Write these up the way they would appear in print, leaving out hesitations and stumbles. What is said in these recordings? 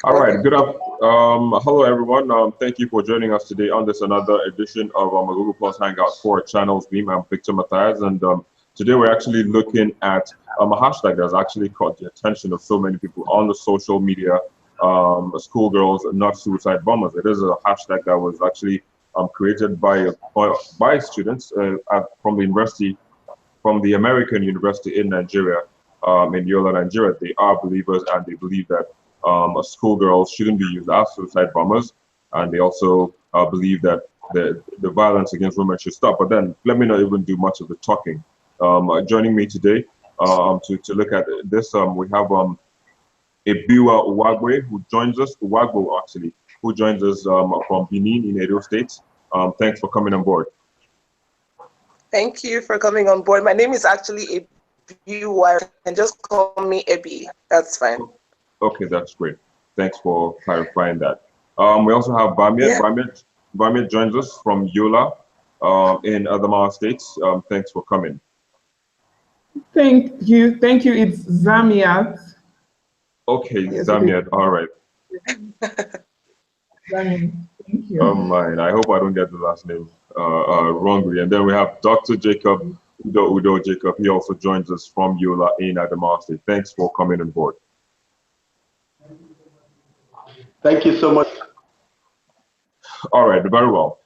All right, good up. Hello everyone. Thank you for joining us today on this another edition of a Google Plus Hangout for Channels Beam. I'm Victor Matthias, and today we're actually looking at a hashtag that's actually caught the attention of so many people on the social media. Schoolgirls, not suicide bombers. It is a hashtag that was actually created by students from the university, from the American University in Nigeria, in Yola, Nigeria. They are believers, and they believe that schoolgirls shouldn't be used as suicide bombers, and they also believe that the violence against women should stop. But then, let me not even do much of the talking. Joining me today to look at this, we have Ebiwa Uwagwe, who joins us, Uwagwe actually, who joins us from Benin in Edo State. Thanks for coming on board. Thank you for coming on board. My name is actually Ebiwa, and just call me Ebi. That's fine. Okay, that's great. Thanks for clarifying that. We also have Bamia. Yeah. Bamia joins us from Yola in Adamawa State. Thanks for coming. Thank you. It's Zamiat. Okay, yes, Zamiat. All right. Zamiat. Thank you. Oh my! I hope I don't get the last name wrongly. And then we have Dr. Jacob Udo Jacob. He also joins us from Yola in Adamawa State. Thanks for coming on board. Thank you so much. All right, very well.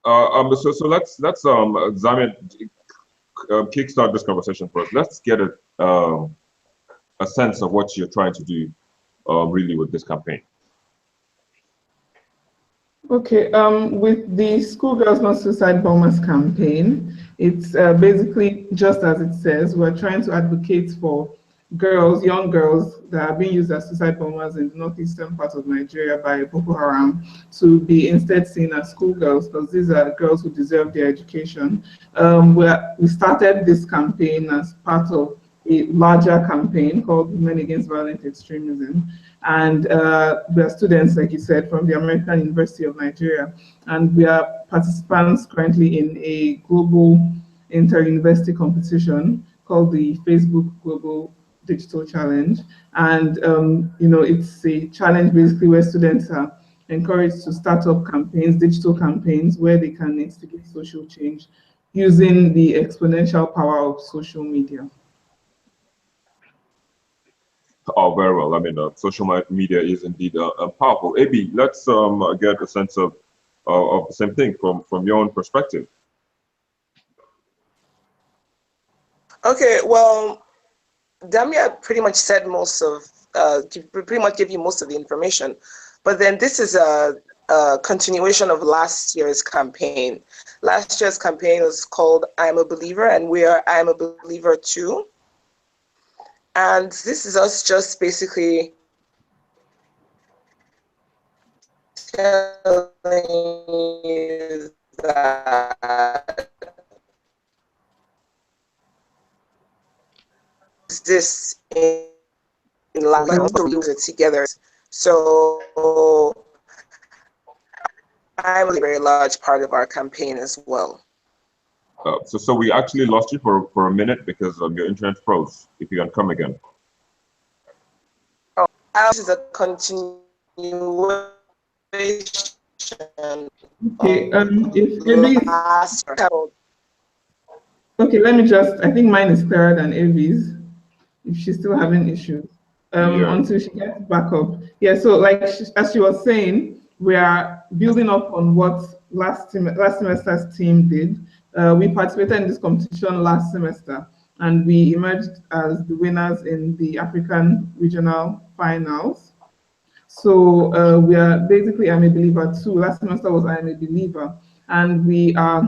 So let's Zamiat kickstart this conversation first. Let's get a sense of what you're trying to do really with this campaign. Okay, with the Schoolgirls Not Suicide Bombers campaign, it's basically just as it says. We're trying to advocate for girls, young girls that are being used as suicide bombers in the northeastern part of Nigeria by Boko Haram to be instead seen as schoolgirls, because these are girls who deserve their education. We started this campaign as part of a larger campaign called Women Against Violent Extremism. And we are students, like you said, from the American University of Nigeria. And we are participants currently in a global inter-university competition called the Facebook Global Digital Challenge. And it's a challenge basically where students are encouraged to start up campaigns, digital campaigns, where they can instigate social change using the exponential power of social media. Oh, very well. I mean, social media is indeed powerful. Abi, let's get a sense of the same thing from your own perspective. Okay, well, Damia pretty much said most of, pretty much gave you most of the information, but then this is a continuation of last year's campaign. Last year's campaign was called I'm a Believer, and we are I'm a Believer too. And this is us just basically telling you that this in life and also use it together. So I'm a very large part of our campaign as well. So we actually lost you for a minute because your internet froze. If you can come again. Oh, this is a continuation. Okay, if Avi's, okay, let me just, I think mine is clearer than Avi's, if she's still having issues, until she gets back up. Yeah, so like as she was saying, we are building up on what last semester's team did. We participated in this competition last semester, and we emerged as the winners in the African regional finals. So we are basically I'm a Believer too. Last semester was I'm a Believer, and we are,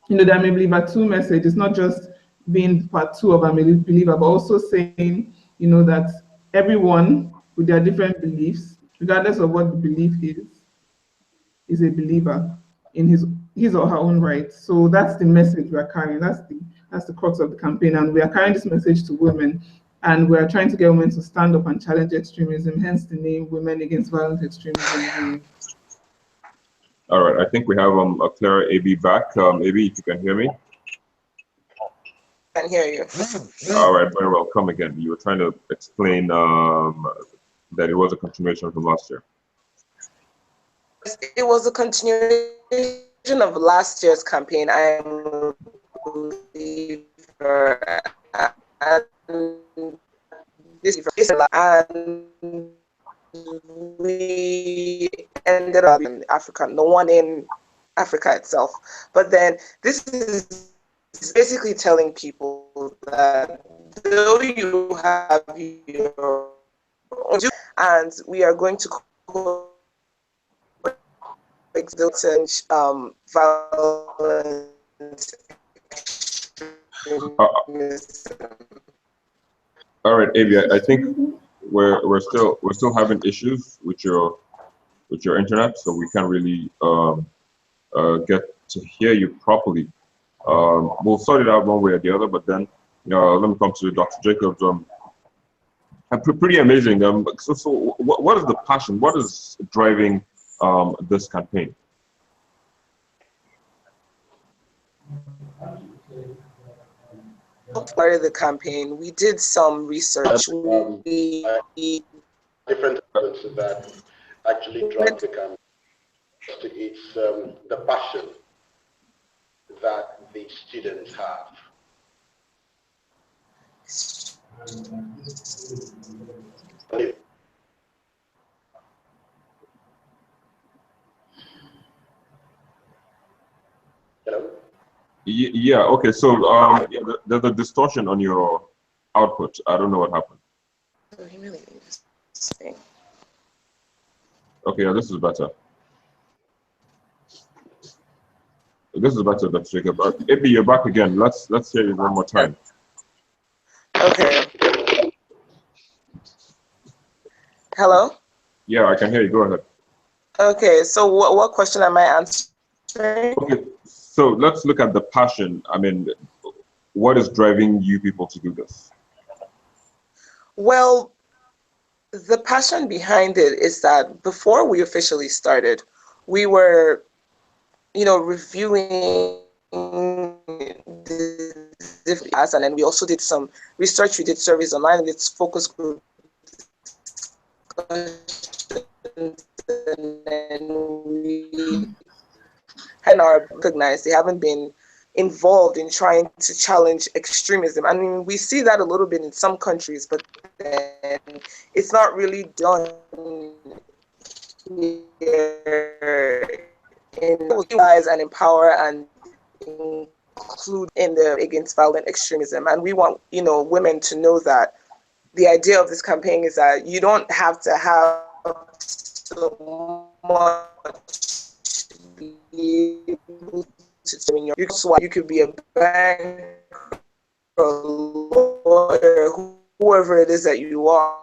the I'm a Believer too message is not just being part two of I'm a Believer, but also saying, that everyone with their different beliefs, regardless of what the belief is a believer in his or her own right. So that's the message we are carrying. That's the crux of the campaign, and we are carrying this message to women, and we are trying to get women to stand up and challenge extremism. Hence the name Women Against Violent Extremism. All right, I think we have a Clara AB back. AB, if you can hear me. can't hear you. All right, very well. Come again. You were trying to explain that it was a continuation from last year. It was a continuation of last year's campaign. I am a believer, and and we ended up in Africa, no one in Africa itself. But then this is basically telling people that though you have your own, and we are going to violence. All right, Avi, I think we're still having issues with your internet, so we can't really get to hear you properly. We'll sort it out one way or the other, but then let me come to Dr. Jacobs. Pretty amazing. So what is the passion? What is driving this campaign? Part of the campaign, we did some research. Different elements that actually drive the campaign. It's the passion that the students have. Hello? Yeah, okay, so yeah, there's a distortion on your output. I don't know what happened. Okay, yeah, this is better. This is better, Dr. Jacob. Ibi, you're back again. Let's hear you one more time. Okay. Hello? Yeah, I can hear you. Go ahead. Okay, so what question am I answering? Okay, so let's look at the passion. I mean, what is driving you people to do this? Well, the passion behind it is that before we officially started, we were, reviewing the different ads, and then we also did some research. We did surveys online, and it's focus group discussions, and then we are recognized. They haven't been involved in trying to challenge extremism. I mean, we see that a little bit in some countries, but then it's not really done here in utilize and empower and include in the against violent extremism. And we want, women to know that the idea of this campaign is that you don't have to have so much to be able to you could be a banker, a lawyer, whoever it is that you are.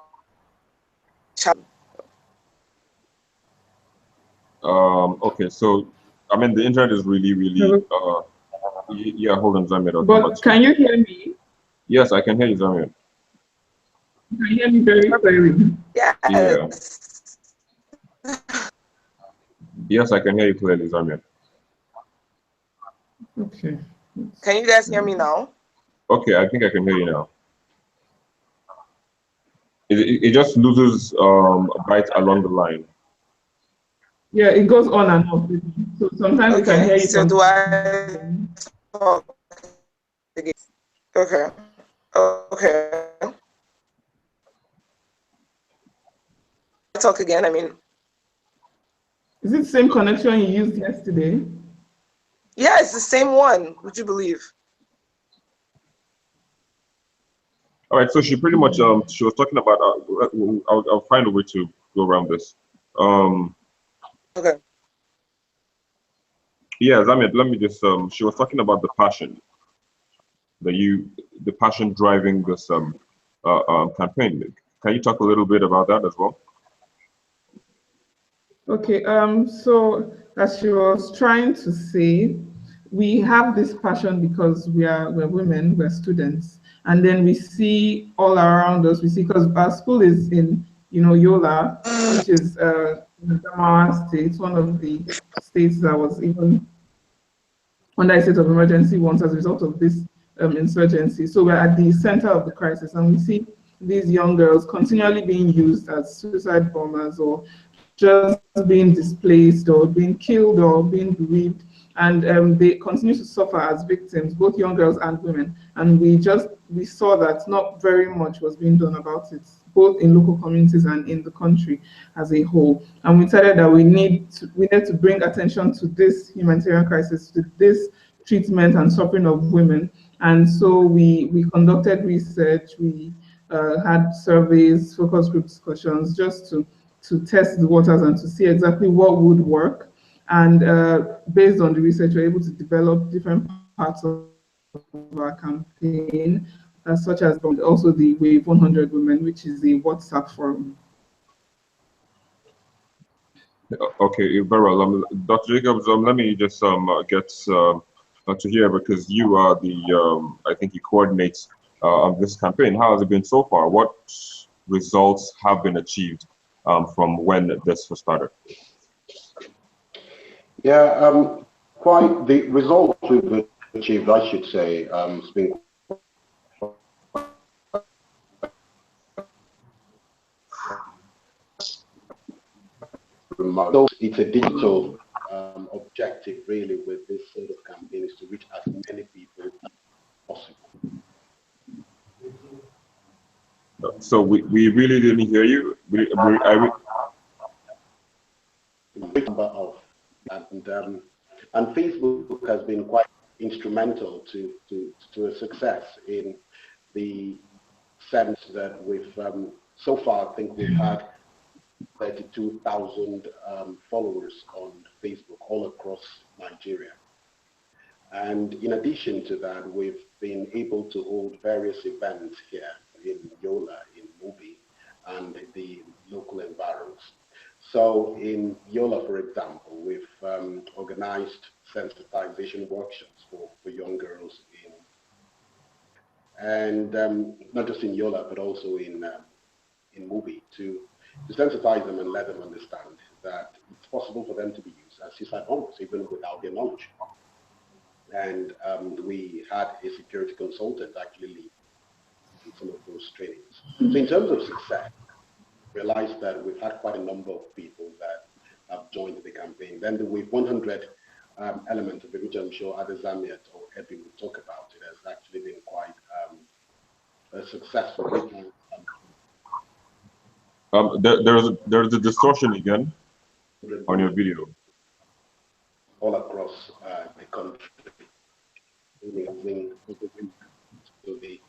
Okay, so I mean the internet is really yeah, hold on, Zamir. But can you hear me? Yes, I can hear you, Zamir. You can hear me very clearly. Yes. Yeah. Yes, I can hear you clearly, Zamir. Okay. Can you guys hear me now? Okay, I think I can hear you now. It just loses a bite along the line. Yeah, it goes on and off. So sometimes we can hear you. So do I talk again? Okay. Okay. Talk again, I mean. Is it the same connection you used yesterday? Yeah, it's the same one, would you believe? All right, so she pretty much she was talking about I'll find a way to go around this. Okay. Yeah, Zamir, let me just she was talking about the passion the passion driving this campaign. Can you talk a little bit about that as well? Okay, so as she was trying to say, we have this passion because we're women, we're students, and then we see all around us. We see because our school is in Yola, which is Adamawa State, one of the states that was even under a state of emergency once as a result of this insurgency. So we're at the center of the crisis, and we see these young girls continually being used as suicide bombers, or just being displaced, or being killed, or being bereaved, and they continue to suffer as victims, both young girls and women. And we saw that not very much was being done about it, both in local communities and in the country as a whole. And we decided that we need to bring attention to this humanitarian crisis, to this treatment and suffering of women. And so we conducted research, we had surveys, focus group discussions, just to test the waters and to see exactly what would work. And based on the research, we're able to develop different parts of our campaign, such as also the Wave 100 Women, which is a WhatsApp forum. Okay, very well. Dr. Jacobs, let me just get to hear, because you are the, I think you coordinate this campaign. How has it been so far? What results have been achieved from when this was started? Yeah, quite the results we've achieved, I should say, has been remarkable. It's a digital objective, really, with this sort of campaign, is to reach as many people as possible. So we really didn't hear you. And Facebook has been quite instrumental to a success, in the sense that we've so far, I think we've had 32,000 followers on Facebook all across Nigeria. And in addition to that, we've been able to hold various events here in Yola, in Mubi, and the local environs. So in Yola, for example, we've organized sensitization workshops for young girls and not just in Yola, but also in Mubi, to sensitize them and let them understand that it's possible for them to be used as suicide bombers, even without their knowledge. And we had a security consultant actually lead some of those trainings. So in terms of success, realized that we've had quite a number of people that have joined the campaign. Then the Wave 100 element of it, which I'm sure either Zamiat or Ebi will talk about, it has actually been quite successful. There's a distortion again on your video. All across the country. So the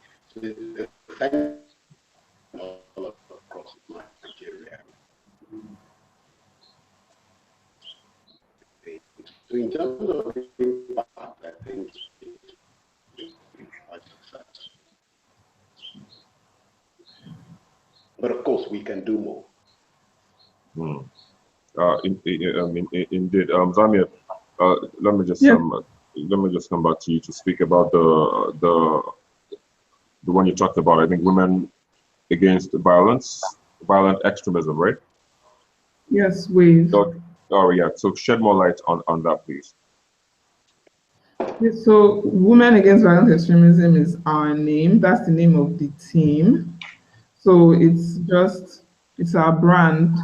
all across Nigeria. So in terms of impact, I think it's been quite successful. But of course, we can do more. Indeed, Zamir, let me just come back to you to speak about the one you talked about. I think women against violent extremism, right? Yes, Wave. Oh yeah. So shed more light on that, please. So Women Against Violent Extremism is our name. That's the name of the team. So it's our brand,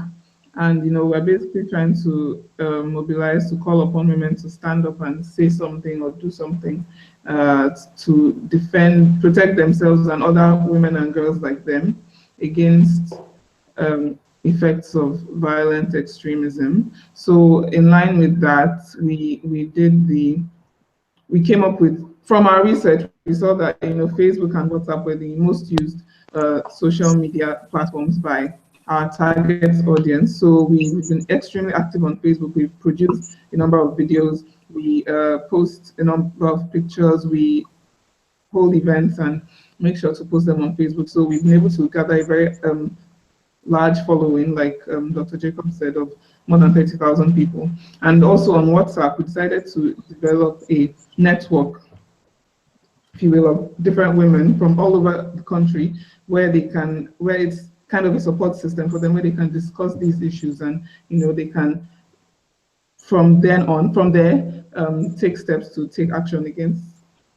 and we're basically trying to mobilize, to call upon women to stand up and say something or do something to protect themselves and other women and girls like them against effects of violent extremism. So in line with that, we came up with, from our research, we saw that Facebook and WhatsApp were the most used social media platforms by our target audience. So we've been extremely active on Facebook. We've produced a number of videos. We post a number of pictures. We hold events and make sure to post them on Facebook. So we've been able to gather a very large following, like Dr. Jacob said, of more than 30,000 people. And also on WhatsApp, we decided to develop a network, if you will, of different women from all over the country, where it's kind of a support system for them, where they can discuss these issues, and they can from there take steps to take action against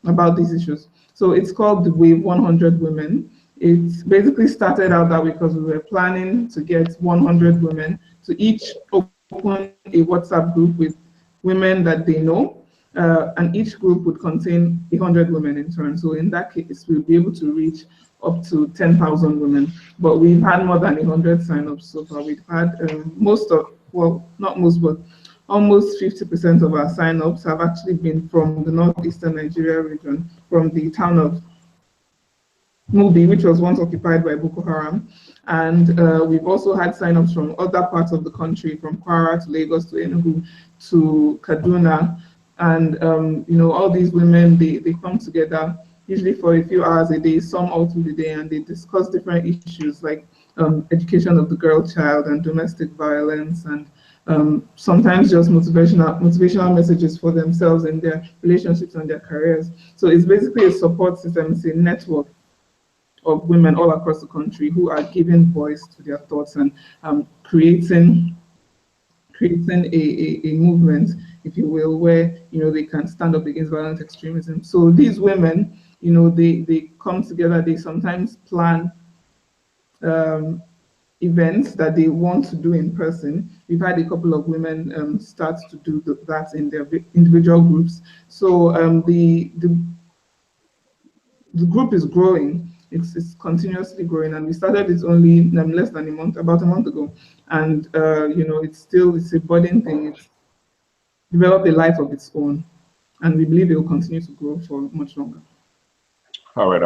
about these issues. So it's called the Wave 100 Women. It basically started out that way because we were planning to get 100 women to each open a WhatsApp group with women that they know, and each group would contain 100 women in turn. So in that case, we'll be able to reach up to 10,000 women. But we've had more than 100 signups so far. We've had most of, well, not most, but almost 50% of our signups have actually been from the northeastern Nigeria region, from the town of Mubi, which was once occupied by Boko Haram. And we've also had signups from other parts of the country, from Kwara to Lagos to Enugu to Kaduna. And, you know, all these women, they come together usually for a few hours a day, some all through the day, and they discuss different issues like education of the girl child and domestic violence, and sometimes just motivational messages for themselves and their relationships and their careers. So it's basically a support system, it's a network of women all across the country who are giving voice to their thoughts and creating a movement, if you will, where you know they can stand up against violent extremism. So these women, you know, they come together. They sometimes plan events that they want to do in person. We've had a couple of women start to do that in their individual groups. So the group is growing. It's continuously growing, and we started it only less than a month, about a month ago. And you know, it's a budding thing. It's developed a life of its own, and we believe it will continue to grow for much longer. All right.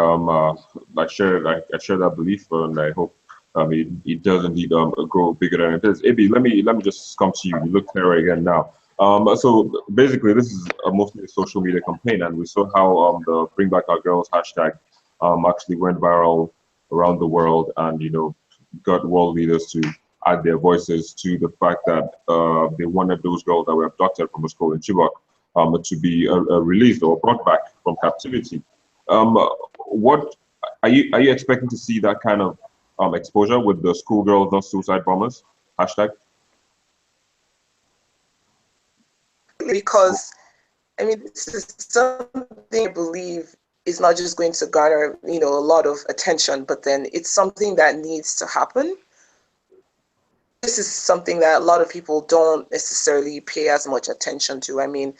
I share that belief, and I hope it does indeed grow bigger than it is. Abi, let me just come to you. You look clearer again now. So basically, this is mostly a social media campaign, and we saw how the Bring Back Our Girls hashtag actually went viral around the world, and you know, got world leaders to add their voices to the fact that they wanted those girls that were abducted from a school in Chibok to be released or brought back from captivity. What are you expecting to see that kind of exposure with the schoolgirls not suicide bombers hashtag? Because I mean, this is something I believe is not just going to garner, you know, a lot of attention, but then it's something that needs to happen. This is something that a lot of people don't necessarily pay as much attention to. I mean,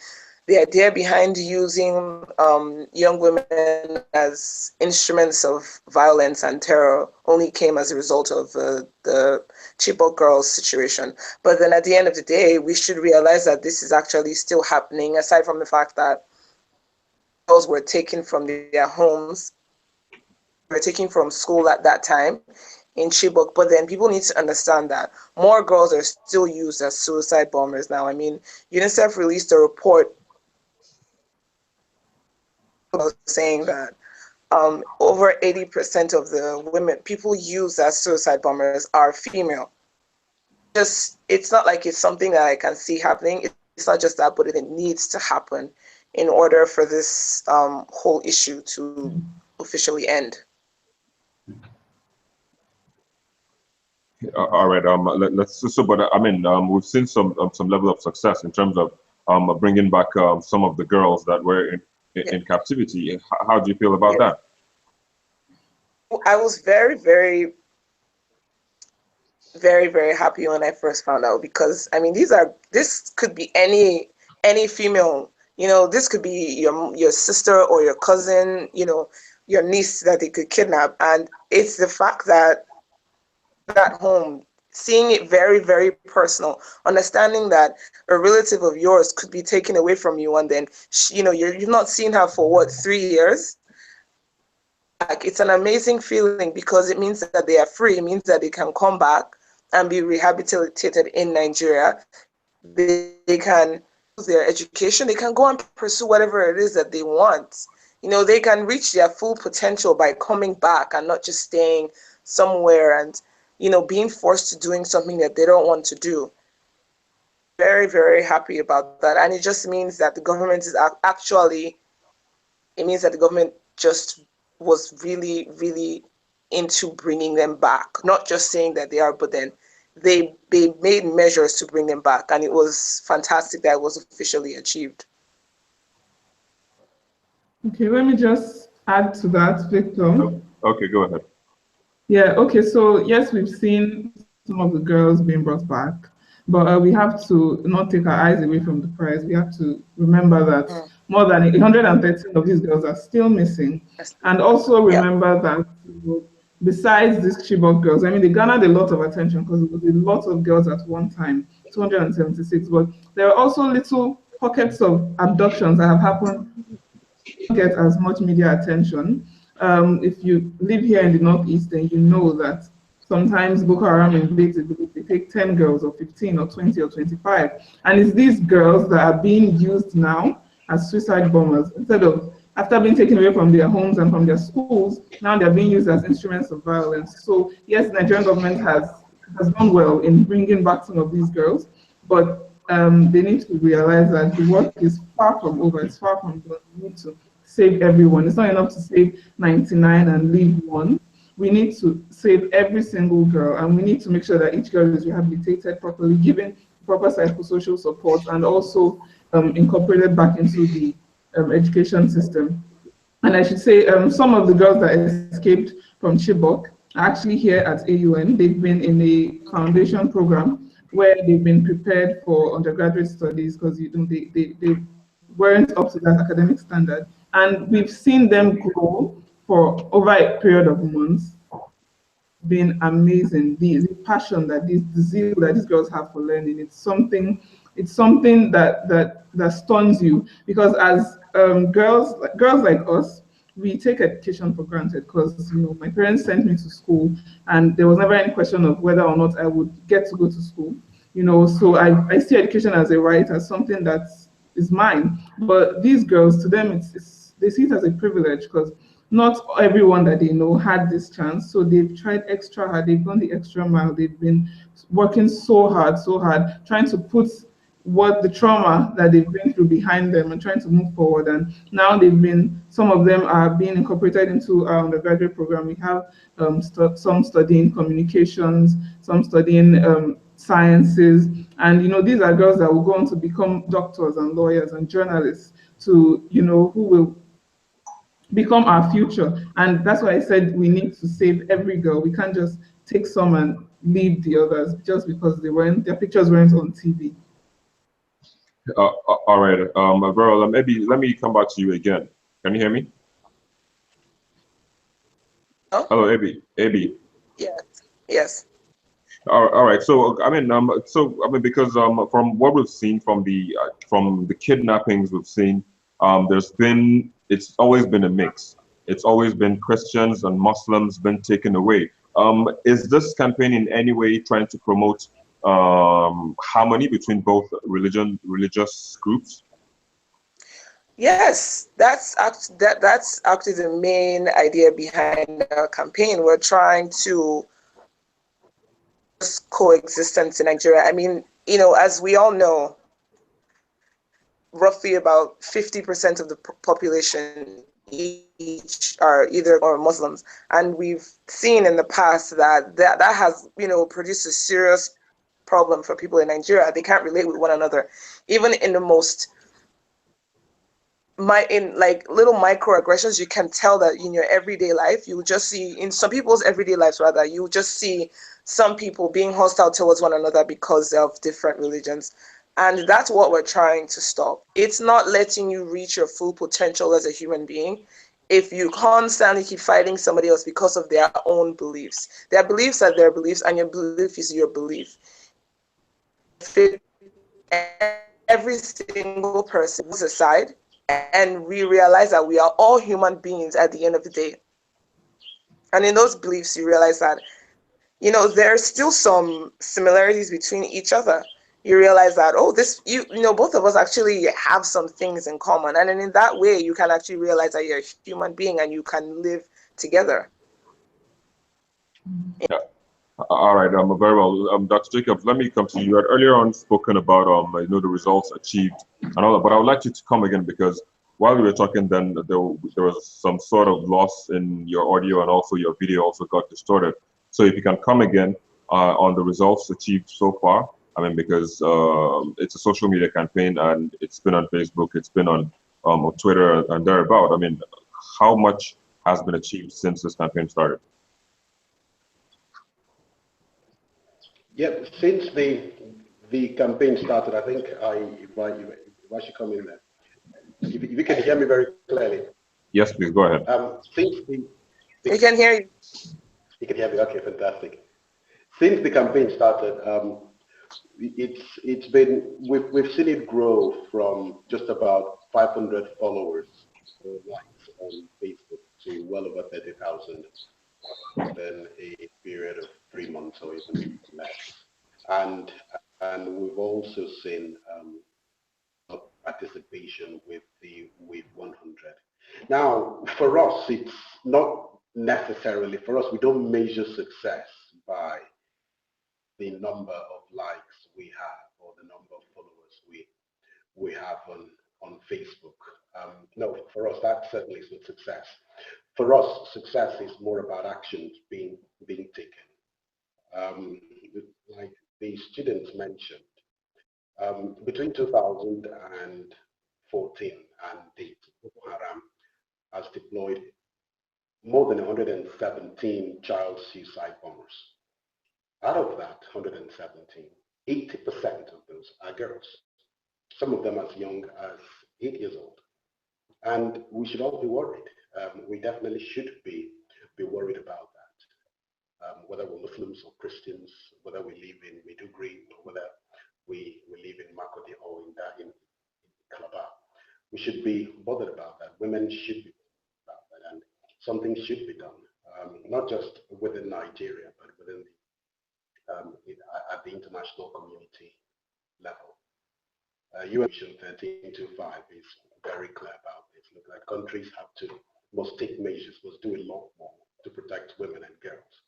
the idea behind using young women as instruments of violence and terror only came as a result of the Chibok girls situation. But then at the end of the day, we should realize that this is actually still happening, aside from the fact that girls were taken from their homes, were taken from school at that time in Chibok. But then people need to understand that more girls are still used as suicide bombers now. I mean, UNICEF released a report saying that over 80% of the women people use as suicide bombers are female. Just, it's not like it's something that I can see happening. It's not just that, but it needs to happen in order for this whole issue to officially end. All right. Let's. So, but I mean, we've seen some level of success in terms of bringing back some of the girls that were in captivity. How do you feel about that? I was very, very, very, very happy when I first found out, because I mean, this could be any female. You know, this could be your sister or your cousin. You know, your niece that they could kidnap, and it's the fact that at home, seeing it very, very personal, understanding that a relative of yours could be taken away from you, and then you know you've not seen her for what, 3 years. Like, it's an amazing feeling, because it means that they are free. It means that they can come back and be rehabilitated in Nigeria. They can use their education. They can go and pursue whatever it is that they want. You know, they can reach their full potential by coming back and not just staying somewhere and, you know, being forced to doing something that they don't want to do. Very, very happy about that. And it just means that the government is actually, it means that the government just was really, really into bringing them back. Not just saying that they are, but then they made measures to bring them back. And it was fantastic that it was officially achieved. Okay, let me just add to that, Victor. Okay, go ahead. Yeah, okay, so yes, we've seen some of the girls being brought back, but we have to not take our eyes away from the prize. We have to remember that Mm. more than 113 of these girls are still missing. Yes. And also Yep. remember that besides these Chibok girls, I mean, they garnered a lot of attention because it was a lot of girls at one time, 276, but there are also little pockets of abductions that have happened get as much media attention. If you live here in the Northeast, then you know that sometimes Boko Haram invades a village, they take 10 girls or 15 or 20 or 25. And it's these girls that are being used now as suicide bombers instead of after being taken away from their homes and from their schools, now they're being used as instruments of violence. So yes, the Nigerian government has done well in bringing back some of these girls, but they need to realize that the work is far from over. It's far from done. We need to save everyone. It's not enough to save 99 and leave one. We need to save every single girl, and we need to make sure that each girl is rehabilitated properly, given proper psychosocial support, and also incorporated back into the education system. And I should say, some of the girls that escaped from Chibok are actually here at AUN. They've been in a foundation program where they've been prepared for undergraduate studies because they weren't up to that academic standard. And we've seen them grow for over a period of months, been amazing. The passion that the zeal that these girls have for learning, it's something that stuns you because as girls like us, we take education for granted because my parents sent me to school and there was never any question of whether or not I would get to go to school. So I see education as a right, as something that is mine. But these girls, to them, it's they see it as a privilege because not everyone that they know had this chance. So they've tried extra hard. They've gone the extra mile. They've been working so hard, trying to put what the trauma that they've been through behind them and trying to move forward. And now some of them are being incorporated into our undergraduate program. We have some studying communications, some studying sciences. And, these are girls that will go on to become doctors and lawyers and journalists who will become our future. And that's why I said we need to save every girl. We can't just take some and leave the others just because their pictures weren't on TV. All right, Verola, maybe let me come back to you again. Can you hear me? Oh? Hello, Abby. Yes. Yes. All right. So because from what we've seen from the kidnappings we've seen, it's always been a mix. It's always been Christians and Muslims been taken away. Is this campaign in any way trying to promote harmony between both religious groups? Yes, that's actually the main idea behind our campaign. We're trying to coexistence in Nigeria. I mean, as we all know, roughly about 50% of the population each are either or Muslims, and we've seen in the past that has produced a serious problem for people in Nigeria. They can't relate with one another, even in the most little microaggressions. You can tell that in your everyday life, you will just see in some people's everyday lives rather, you will just see some people being hostile towards one another because of different religions. And that's what we're trying to stop. It's not letting you reach your full potential as a human being if you constantly keep fighting somebody else because of their own beliefs. Their beliefs are their beliefs, and your belief is your belief. Every single person is aside, and we realize that we are all human beings at the end of the day. And in those beliefs, you realize that there are still some similarities between each other. You realize that, both of us actually have some things in common. And then in that way, you can actually realize that you're a human being and you can live together. Yeah. All right, very well. Dr. Jacobs, let me come to you. You had earlier on spoken about the results achieved and all that, but I would like you to come again because while we were talking, then there was some sort of loss in your audio and also your video also got distorted. So if you can come again on the results achieved so far, I mean, because it's a social media campaign and it's been on Facebook, it's been on or Twitter and thereabout. I mean, how much has been achieved since this campaign started? Yeah, since the campaign started, I think if I should come in there, if you can hear me very clearly. Yes, please go ahead. Since We can hear you. You can hear me. Okay, fantastic. Since the campaign started, it's been we've seen it grow from just about 500 followers or likes on Facebook to well over 30,000 within a period of 3 months or even less. And we've also seen participation with the Wave 100. Now, for us, it's not necessarily, for us, we don't measure success by the number of likes we have or the number of followers we have on Facebook. No, for us, that certainly is not success. For us, success is more about actions being taken. Like the students mentioned, between 2014 and date, Boko Haram has deployed more than 117 child suicide bombers. Out of that 117, 80% of those are girls, some of them as young as 8 years old. And we should all be worried. We definitely should be worried about that. Whether we're Muslims or Christians, whether we live in Maiduguri or whether we live in Makodi or in Calabar, we should be bothered about that. Women should be bothered about that, and something should be done, not just within Nigeria, but within at the international community level. UN 1325 is very clear about this. Look, like countries must take measures, must do a lot more to protect women and girls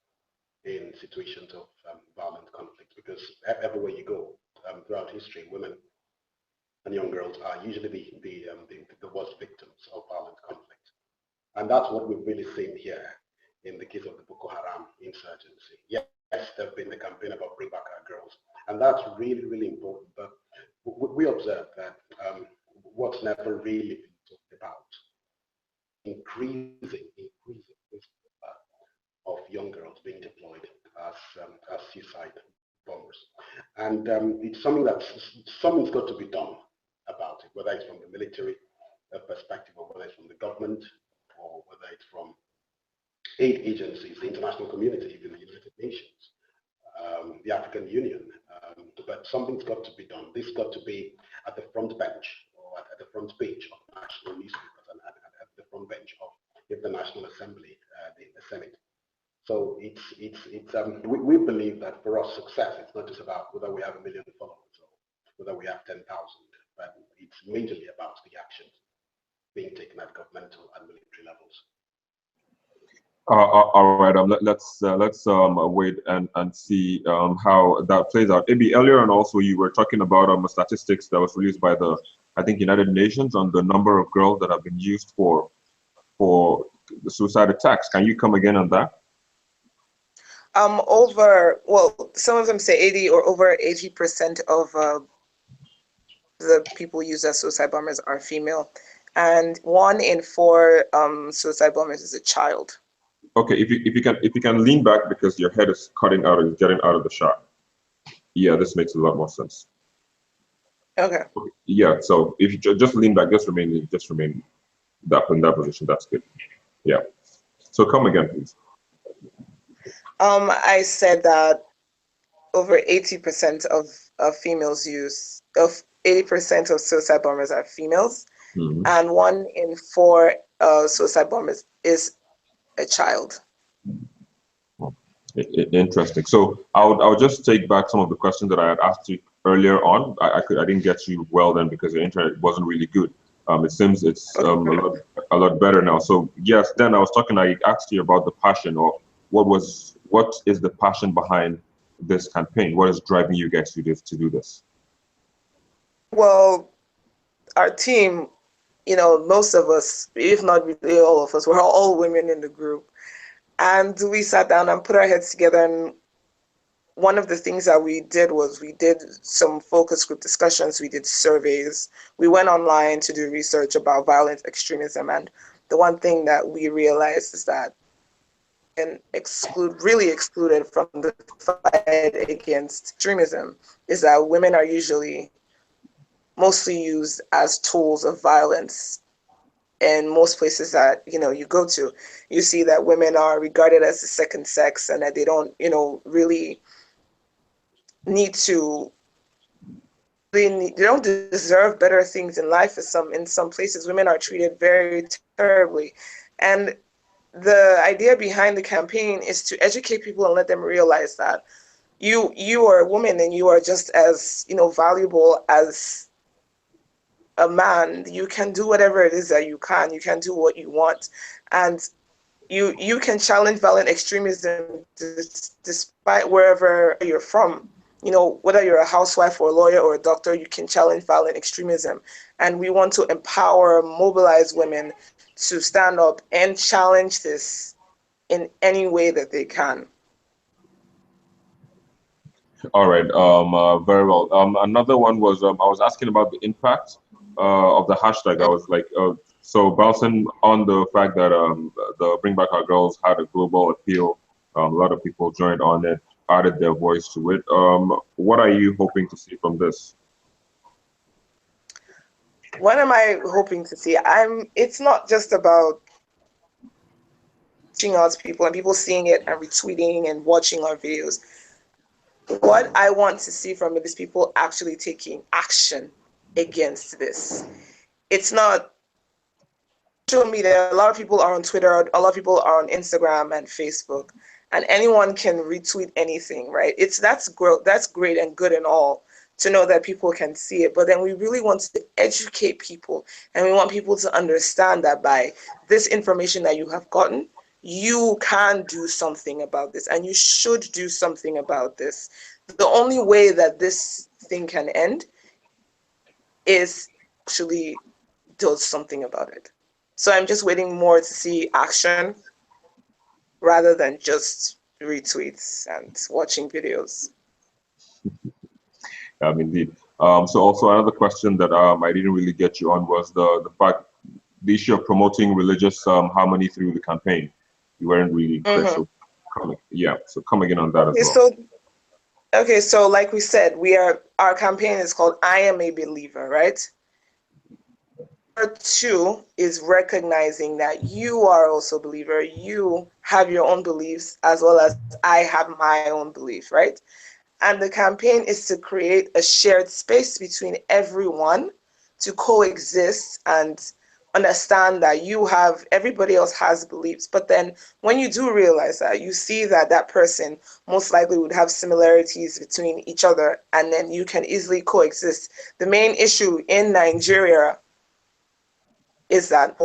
in situations of violent conflict, because everywhere you go throughout history, women and young girls are usually the worst victims of violent conflict. And that's what we've really seen here in the case of the Boko Haram insurgency. Yes, there's been the campaign about bring back our girls, and that's really, really important. But we observe that what's never really been talked about, increasing of young girls being deployed as suicide bombers. And it's something's got to be done about it, whether it's from the military perspective, or whether it's from the government, or whether it's from aid agencies, the international community, even the United Nations, the African Union. But something's got to be done. This got to be at the front bench, or at the front page of national newspapers, and at the front bench of the National Assembly, the Senate. So we believe that for us, success, it's not just about whether we have 1 million followers or whether we have 10,000, but it's majorly about the actions being taken at governmental and military levels. All right. Let's wait and see how that plays out. Maybe earlier, and also you were talking about statistics that was released by the, I think, United Nations on the number of girls that have been used for the suicide attacks. Can you come again on that? Some of them say 80 or over 80% of the people used as suicide bombers are female, and 1 in 4 suicide bombers is a child. Okay, if you can lean back, because your head is cutting out and getting out of the shot. Yeah, this makes a lot more sense. Okay. Yeah, so if you just lean back, just remain in that position. That's good. Yeah. So come again, please. I said that over 80% of 80% of suicide bombers are females, and 1 in 4 suicide bombers is a child. Interesting. So I'll just take back some of the questions that I had asked you earlier on. I didn't get you well then because your internet wasn't really good. It seems it's a lot better now. So yes, then I asked you about the passion, or what is the passion behind this campaign? What is driving you guys to do this? Well, our team, most of us, if not really all of us, we're all women in the group. And we sat down and put our heads together, and one of the things that we did was we did some focus group discussions, we did surveys, we went online to do research about violent extremism, and the one thing that we realized is that really excluded from the fight against extremism is that women are usually mostly used as tools of violence. In most places that you go to, you see that women are regarded as the second sex, and that they don't really need to. They don't deserve better things in life. In some places, women are treated very terribly, and the idea behind the campaign is to educate people and let them realize that you are a woman and you are just as valuable as a man. You can do whatever it is that you can do what you want, and you can challenge violent extremism despite wherever you're from. Whether you're a housewife or a lawyer or a doctor, you can challenge violent extremism. And we want to empower, mobilize women to stand up and challenge this in any way that they can. All right. Very well. Another one was I was asking about the impact of the hashtag. I was like, so bouncing on the fact that the Bring Back Our Girls had a global appeal. A lot of people joined on it, added their voice to it. What are you hoping to see from this? What am I hoping to see? It's not just about reaching out to people and people seeing it and retweeting and watching our videos. What I want to see from it is people actually taking action against this. It's not social media. A lot of people are on Twitter, a lot of people are on Instagram and Facebook, and anyone can retweet anything, right? That's great and good and all to know that people can see it, but then we really want to educate people, and we want people to understand that by this information that you have gotten, you can do something about this, and you should do something about this. The only way that this thing can end is actually does something about it. So I'm just waiting more to see action rather than just retweets and watching videos. Indeed. So also another question that I didn't really get you on was the issue of promoting religious harmony through the campaign. You weren't really clear. So come again on that as well. So like we said, our campaign is called I Am a Believer, right? Number 2 is recognizing that you are also a believer. You have your own beliefs as well as I have my own belief, right? And the campaign is to create a shared space between everyone to coexist and understand that everybody else has beliefs. But then when you do realize that, you see that that person most likely would have similarities between each other, and then you can easily coexist. The main issue in Nigeria is that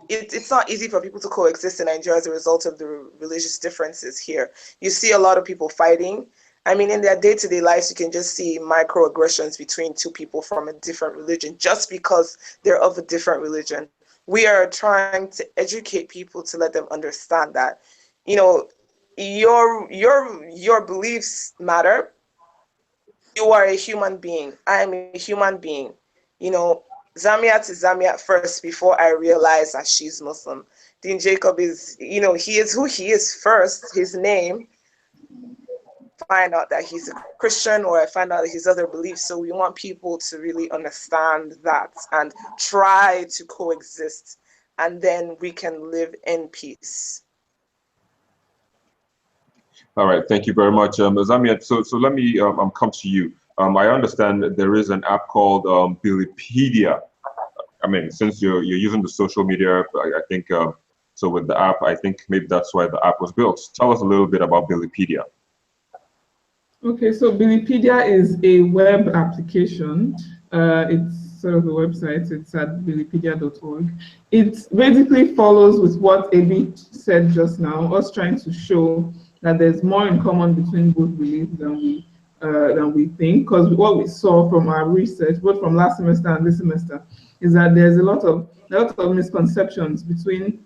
it's not easy for people to coexist in Nigeria as a result of the religious differences here. You see a lot of people fighting. I mean, in their day-to-day lives, you can just see microaggressions between two people from a different religion just because they're of a different religion. We are trying to educate people to let them understand that, your beliefs matter. You are a human being. I am a human being. Zamiat is Zamiat first before I realized that she's Muslim. Dean Jacob is, he is who he is first, his name. Find out that he's a Christian, or I find out his other beliefs. So we want people to really understand that and try to coexist, and then we can live in peace. All right, thank you very much, Zamiat. So let me come to you. I understand that there is an app called Bilipedia. I mean, since you're using the social media, I think so with the app, I think maybe that's why the app was built. Tell us a little bit about Bilipedia. Okay, so Bilipedia is a web application. It's sort of a website. It's at bilipedia.org. It basically follows with what Ebi said just now, us trying to show that there's more in common between both beliefs than we think. Because what we saw from our research, both from last semester and this semester, is that there's a lot of misconceptions between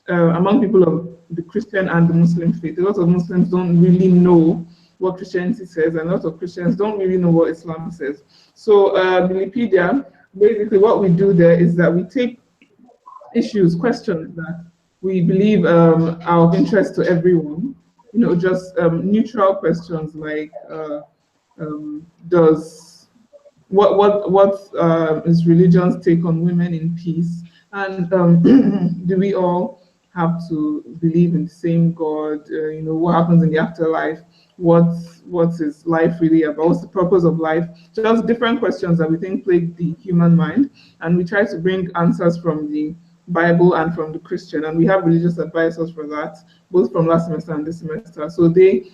among people of the Christian and the Muslim faith. A lot of Muslims don't really know what Christianity says, and a lot of Christians don't really know what Islam says. So Bilipedia, basically what we do there is that we take issues, questions that we believe are of interest to everyone, just neutral questions like does what is religion's take on women in peace, and do we all have to believe in the same God? What happens in the afterlife? What is life really about? What's the purpose of life? Just different questions that we think plague the human mind, and we try to bring answers from the Bible and from the Christian, and we have religious advisors for that, both from last semester and this semester. So they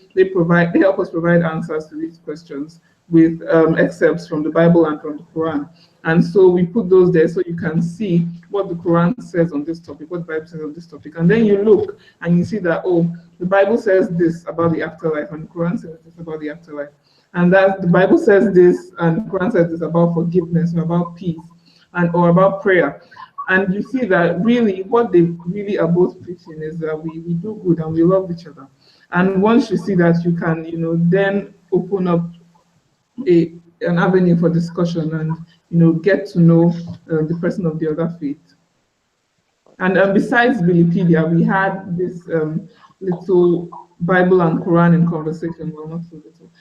help us provide answers to these questions with excerpts from the Bible and from the Quran. And so we put those there so you can see what the Quran says on this topic, what the Bible says on this topic. And then you look and you see that, oh, the Bible says this about the afterlife and the Quran says this about the afterlife. And that the Bible says this and the Quran says this about forgiveness or about peace or about prayer. And you see that really what they really are both preaching is that we do good and we love each other. And once you see that, you can, then open up an avenue for discussion and get to know the person of the other faith. And besides Bilipedia, we had this little Bible and Quran in conversation. Well, not so little.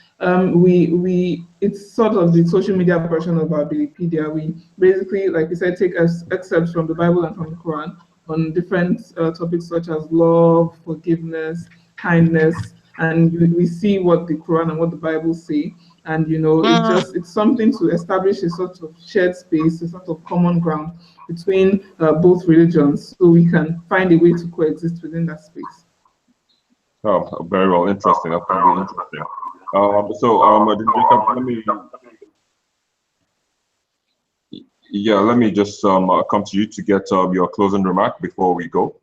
It's sort of the social media version of our Bilipedia. We basically, like we said, take excerpts from the Bible and from the Quran on different topics such as love, forgiveness, kindness, and we see what the Quran and what the Bible say. And it's something to establish a sort of shared space, a sort of common ground between both religions, so we can find a way to coexist within that space. Oh, very well, interesting. That's very interesting. Let me just come to you to get your closing remark before we go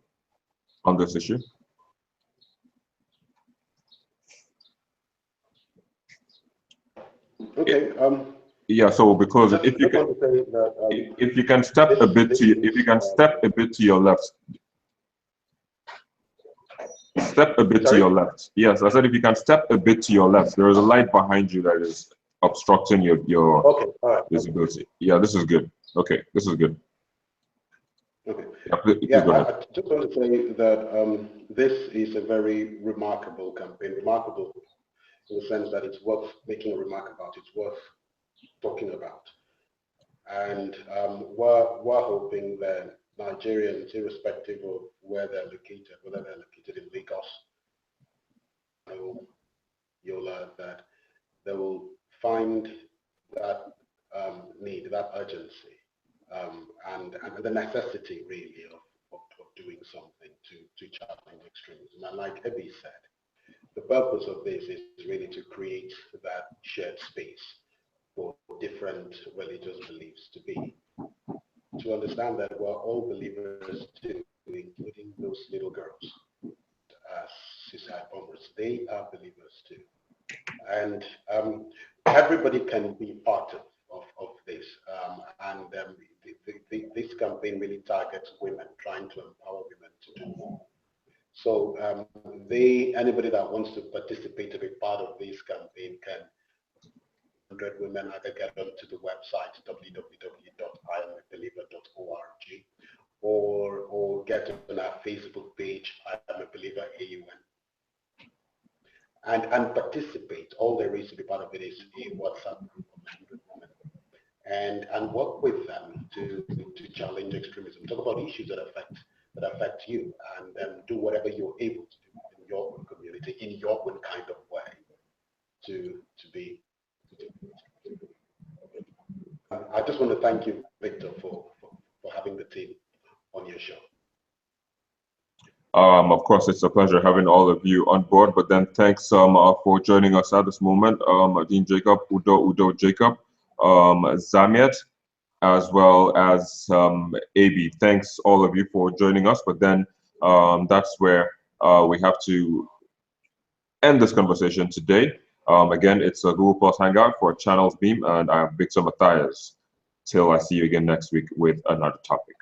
on this issue. Okay. So because if you can step a bit to your left. Step a bit to your left. Yes, I said if you can step a bit to your left, there is a light behind you that is obstructing your visibility. Yeah, this is good. Okay, this is good. Okay. Please go ahead. I just want to say that this is a very remarkable campaign. Remarkable in the sense that it's worth making a remark about. It's worth talking about. And we're hoping that Nigerians, irrespective of where they're located, whether they're located in Lagos, Yola, that they will find that need, that urgency, and the necessity really of doing something to challenge extremism. And like Ebi said, the purpose of this is really to create that shared space for different religious beliefs to be. To understand that we're all believers too, including those little girls, suicide bombers. They are believers too. And everybody can be part of this. This campaign really targets women, trying to empower women to do more. So anybody that wants to participate to be part of this campaign can 100 women either get onto the website www.iamabeliever.org or get on our Facebook page, I Am a Believer AUN, and participate. All there is to be part of it is a WhatsApp group of 100 women, and work with them to challenge extremism. Talk about issues that affect you, and then do whatever you're able to do in your own community, in your own kind of way, to be. I just want to thank you, Victor, for having the team on your show. Of course, it's a pleasure having all of you on board, but then thanks for joining us at this moment, Dean Jacob, Udo Jacob, Zamiet, as well as AB. Thanks all of you for joining us, but then that's where we have to end this conversation today. Again, it's a Google Plus Hangout for Channels Beam, and I'm Victor Matthias. Till I see you again next week with another topic.